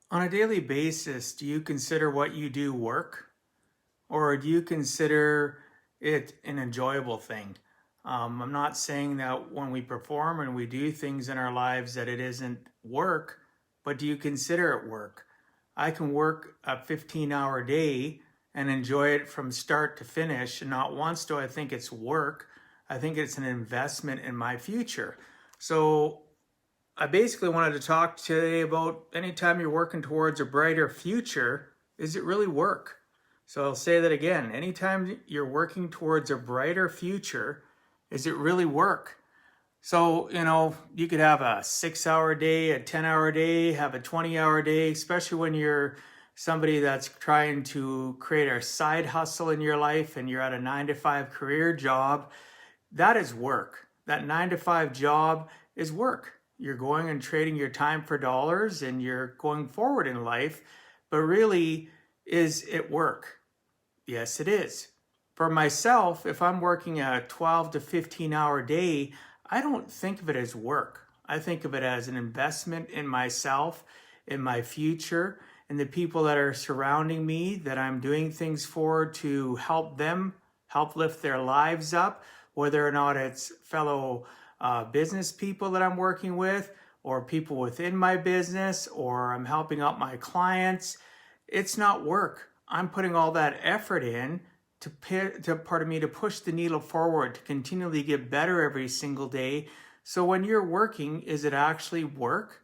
On a daily basis, do you consider what you do work, or do you consider it an enjoyable thing? I'm not saying that when we perform and we do things in our lives that it isn't work, but do you consider it work? I can work a 15-hour day and enjoy it from start to finish, and not once do I think it's work. I think it's an investment in my future. So I basically wanted to talk today about anytime you're working towards a brighter future, is it really work? So I'll say that again. Anytime you're working towards a brighter future, is it really work? So, you could have a 6 hour day, a 10-hour day, have a 20-hour day, especially when you're somebody that's trying to create a side hustle in your life and you're at a 9 to 5 career job. That is work. That 9 to 5 job is work. You're going and trading your time for dollars and you're going forward in life. But really, is it work? Yes, it is. For myself, if I'm working a 12 to 15-hour day, I don't think of it as work. I think of it as an investment in myself, in my future, and the people that are surrounding me that I'm doing things for to help them, help lift their lives up, whether or not it's fellow business people that I'm working with, or people within my business, or I'm helping out my clients. It's not work. I'm putting all that effort in to push the needle forward, to continually get better every single day. So when you're working, is it actually work,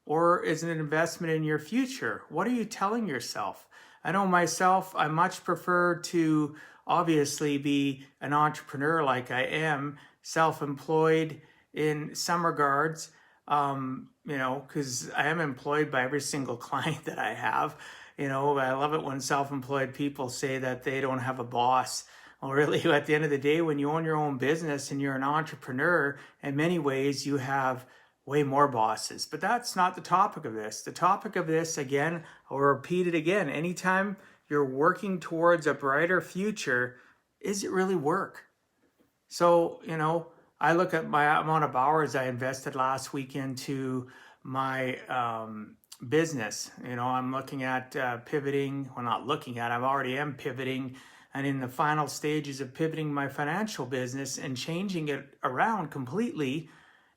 or is it an investment in your future? What are you telling yourself? I know myself, I much prefer to obviously be an entrepreneur like I am, self-employed in some regards, because I am employed by every single client that I have. I love it when self-employed people say that they don't have a boss. Well, really, at the end of the day, when you own your own business and you're an entrepreneur, in many ways, you have way more bosses. But that's not the topic of this. The topic of this, again, I'll repeat it again. Anytime you're working towards a brighter future, is it really work? So, I look at my amount of hours I invested last week into my business. I'm looking at pivoting. Well, not looking at, I already am pivoting and in the final stages of pivoting my financial business and changing it around completely.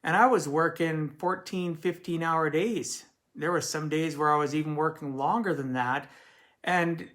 And I was working 14, 15-hour days. There were some days where I was even working longer than that. And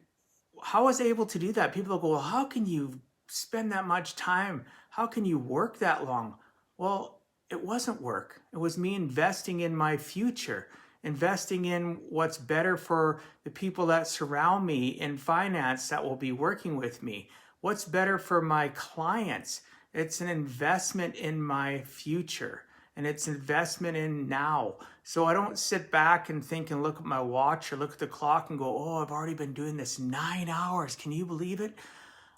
how was I able to do that? People go, well, how can you spend that much time? How can you work that long? Well, it wasn't work. It was me investing in my future, investing in what's better for the people that surround me in finance that will be working with me. What's better for my clients? It's an investment in my future, and it's investment in now. So I don't sit back and think and look at my watch or look at the clock and go, oh, I've already been doing this 9 hours. Can you believe it?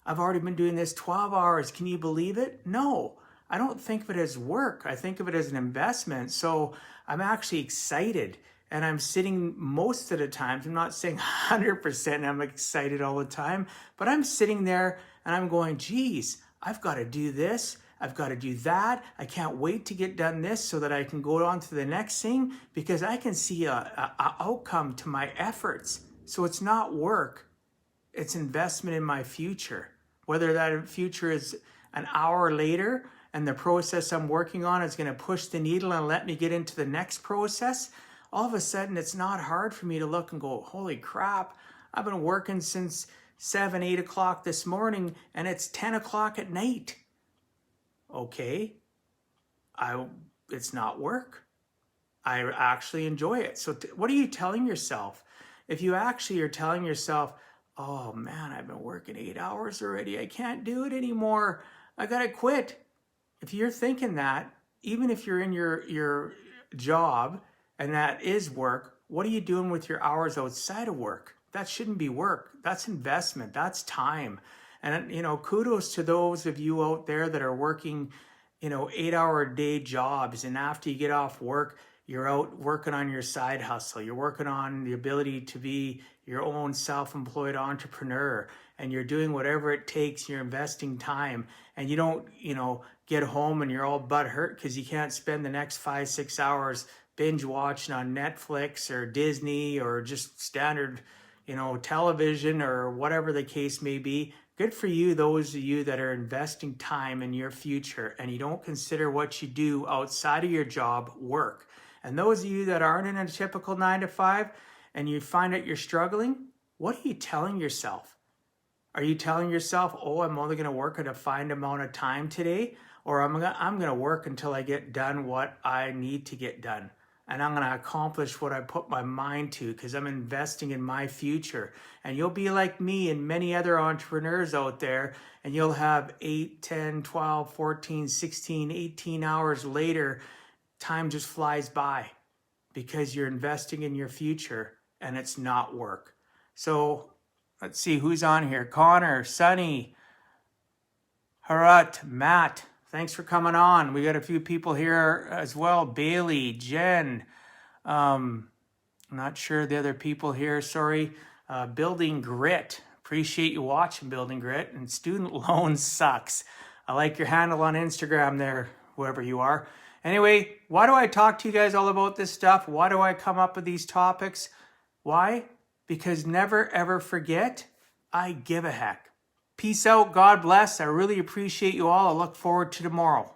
I've already been doing this 12 hours. Can you believe it? No, I don't think of it as work. I think of it as an investment. So I'm actually excited. And I'm sitting most of the times, I'm not saying 100% I'm excited all the time, but I'm sitting there and I'm going, geez, I've got to do this. I've got to do that. I can't wait to get done this so that I can go on to the next thing because I can see a outcome to my efforts. So it's not work. It's investment in my future. Whether that future is an hour later and the process I'm working on is going to push the needle and let me get into the next process, all of a sudden it's not hard for me to look and go, holy crap, I've been working since 7, 8 o'clock this morning and it's 10 o'clock at night. Okay, it's not work. I actually enjoy it. So what are you telling yourself? If you actually are telling yourself, oh man, I've been working 8 hours already. I can't do it anymore. I gotta quit. If you're thinking that, even if you're in your job and that is work, what are you doing with your hours outside of work? That shouldn't be work. That's investment. That's time. And kudos to those of you out there that are working, 8-hour day jobs. And after you get off work, you're out working on your side hustle. You're working on the ability to be your own self-employed entrepreneur. And you're doing whatever it takes. You're investing time. And you don't, get home and you're all butt hurt because you can't spend the next 5, 6 hours binge watching on Netflix or Disney or just standard, television or whatever the case may be. Good for you, those of you that are investing time in your future and you don't consider what you do outside of your job work. And those of you that aren't in a typical 9 to 5 and you find that you're struggling, what are you telling yourself? Are you telling yourself, oh, I'm only going to work a defined amount of time today? Or I'm going to work until I get done what I need to get done. And I'm going to accomplish what I put my mind to because I'm investing in my future. And you'll be like me and many other entrepreneurs out there, and you'll have 8, 10, 12, 14, 16, 18 hours later, time just flies by because you're investing in your future and it's not work. So let's see who's on here. Connor, Sunny, Harat, Matt. Thanks for coming on. We got a few people here as well. Bailey, Jen. Not sure the other people here. Sorry. Building Grit. Appreciate you watching Building Grit. And Student Loans Sucks. I like your handle on Instagram there, whoever you are. Anyway, why do I talk to you guys all about this stuff? Why do I come up with these topics? Why? Because never ever forget, I give a heck. Peace out. God bless. I really appreciate you all. I look forward to tomorrow.